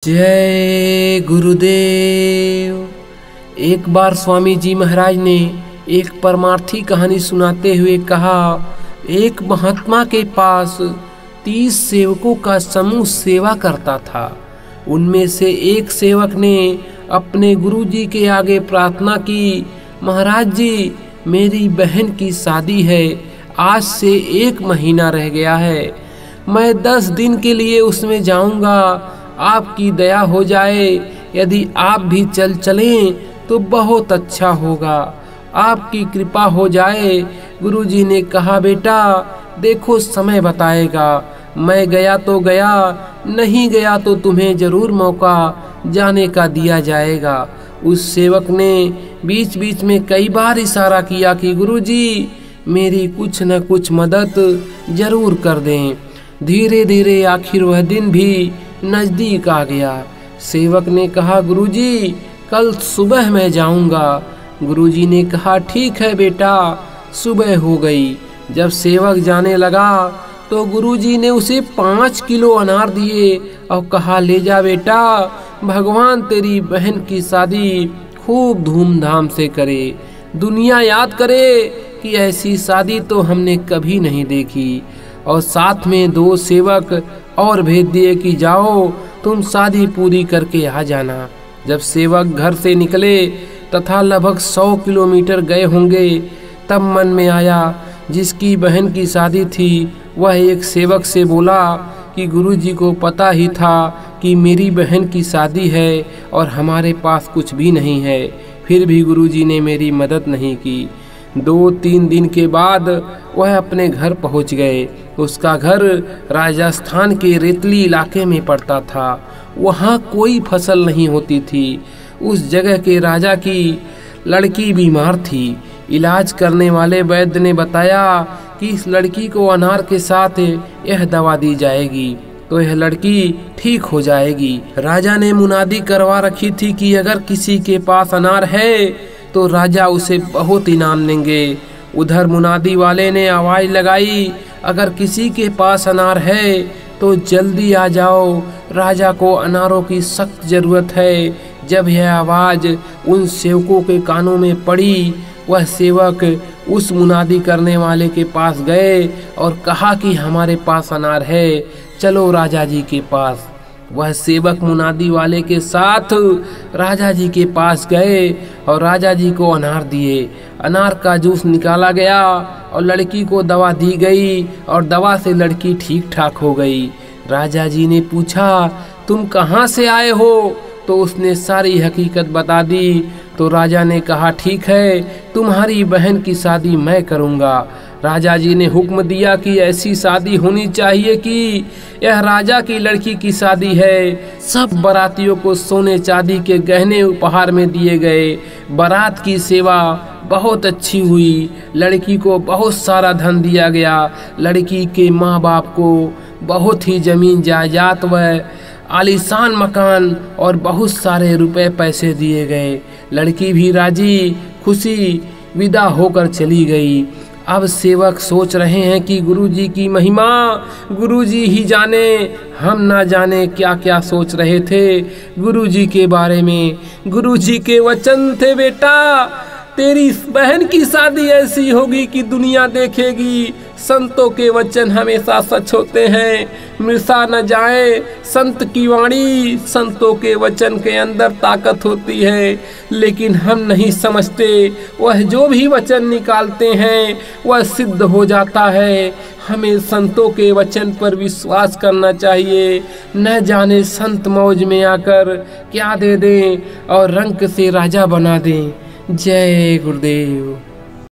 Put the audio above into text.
जय गुरुदेव। एक बार स्वामी जी महाराज ने एक परमार्थी कहानी सुनाते हुए कहा, एक महात्मा के पास 30 सेवकों का समूह सेवा करता था। उनमें से एक सेवक ने अपने गुरु जी के आगे प्रार्थना की, महाराज जी, मेरी बहन की शादी है, आज से 1 महीना रह गया है, मैं 10 दिन के लिए उसमें जाऊंगा, आपकी दया हो जाए, यदि आप भी चलें तो बहुत अच्छा होगा, आपकी कृपा हो जाए। गुरुजी ने कहा, बेटा देखो समय बताएगा, मैं गया तो गया, नहीं गया तो तुम्हें जरूर मौका जाने का दिया जाएगा। उस सेवक ने बीच बीच में कई बार इशारा किया कि गुरुजी मेरी कुछ न कुछ मदद जरूर कर दें। धीरे धीरे आखिर वह दिन भी नजदीक आ गया। सेवक ने कहा, गुरुजी कल सुबह मैं जाऊंगा। गुरुजी ने कहा, ठीक है बेटा। सुबह हो गई। जब सेवक जाने लगा तो गुरुजी ने उसे 5 किलो अनार दिए और कहा, ले जा बेटा, भगवान तेरी बहन की शादी खूब धूमधाम से करे, दुनिया याद करे कि ऐसी शादी तो हमने कभी नहीं देखी। और साथ में 2 सेवक और भेज दिए कि जाओ तुम शादी पूरी करके आ जाना। जब सेवक घर से निकले तथा लगभग 100 किलोमीटर गए होंगे, तब मन में आया जिसकी बहन की शादी थी वह एक सेवक से बोला कि गुरुजी को पता ही था कि मेरी बहन की शादी है और हमारे पास कुछ भी नहीं है, फिर भी गुरुजी ने मेरी मदद नहीं की। 2-3 दिन के बाद वह अपने घर पहुंच गए। उसका घर राजस्थान के रेतली इलाके में पड़ता था। वहाँ कोई फसल नहीं होती थी। उस जगह के राजा की लड़की बीमार थी। इलाज करने वाले वैद्य ने बताया कि इस लड़की को अनार के साथ यह दवा दी जाएगी तो यह लड़की ठीक हो जाएगी। राजा ने मुनादी करवा रखी थी कि अगर किसी के पास अनार है तो राजा उसे बहुत इनाम देंगे। उधर मुनादी वाले ने आवाज लगाई, अगर किसी के पास अनार है तो जल्दी आ जाओ, राजा को अनारों की सख्त जरूरत है। जब यह आवाज उन सेवकों के कानों में पड़ी, वह सेवक उस मुनादी करने वाले के पास गए और कहा कि हमारे पास अनार है, चलो राजा जी के पास। वह सेवक मुनादी वाले के साथ राजा जी के पास गए और राजा जी को अनार दिए। अनार का जूस निकाला गया और लड़की को दवा दी गई और दवा से लड़की ठीक ठाक हो गई। राजा जी ने पूछा, तुम कहाँ से आए हो? तो उसने सारी हकीकत बता दी। तो राजा ने कहा, ठीक है, तुम्हारी बहन की शादी मैं करूँगा। राजा जी ने हुक्म दिया कि ऐसी शादी होनी चाहिए कि यह राजा की लड़की की शादी है। सब बारातियों को सोने चांदी के गहने उपहार में दिए गए। बारात की सेवा बहुत अच्छी हुई। लड़की को बहुत सारा धन दिया गया। लड़की के माँ बाप को बहुत ही जमीन जायदाद व आलीशान मकान और बहुत सारे रुपए पैसे दिए गए। लड़की भी राजी खुशी विदा होकर चली गई। अब सेवक सोच रहे हैं कि गुरुजी की महिमा गुरुजी ही जाने, हम ना जाने क्या क्या सोच रहे थे गुरुजी के बारे में। गुरुजी के वचन थे, बेटा तेरी बहन की शादी ऐसी होगी कि दुनिया देखेगी। संतों के वचन हमेशा सच होते हैं, मिर्सा न जाए संत की वाणी। संतों के वचन के अंदर ताकत होती है, लेकिन हम नहीं समझते। वह जो भी वचन निकालते हैं वह सिद्ध हो जाता है। हमें संतों के वचन पर विश्वास करना चाहिए। न जाने संत मौज में आकर क्या दे दें और रंक से राजा बना दें। जय गुरुदेव।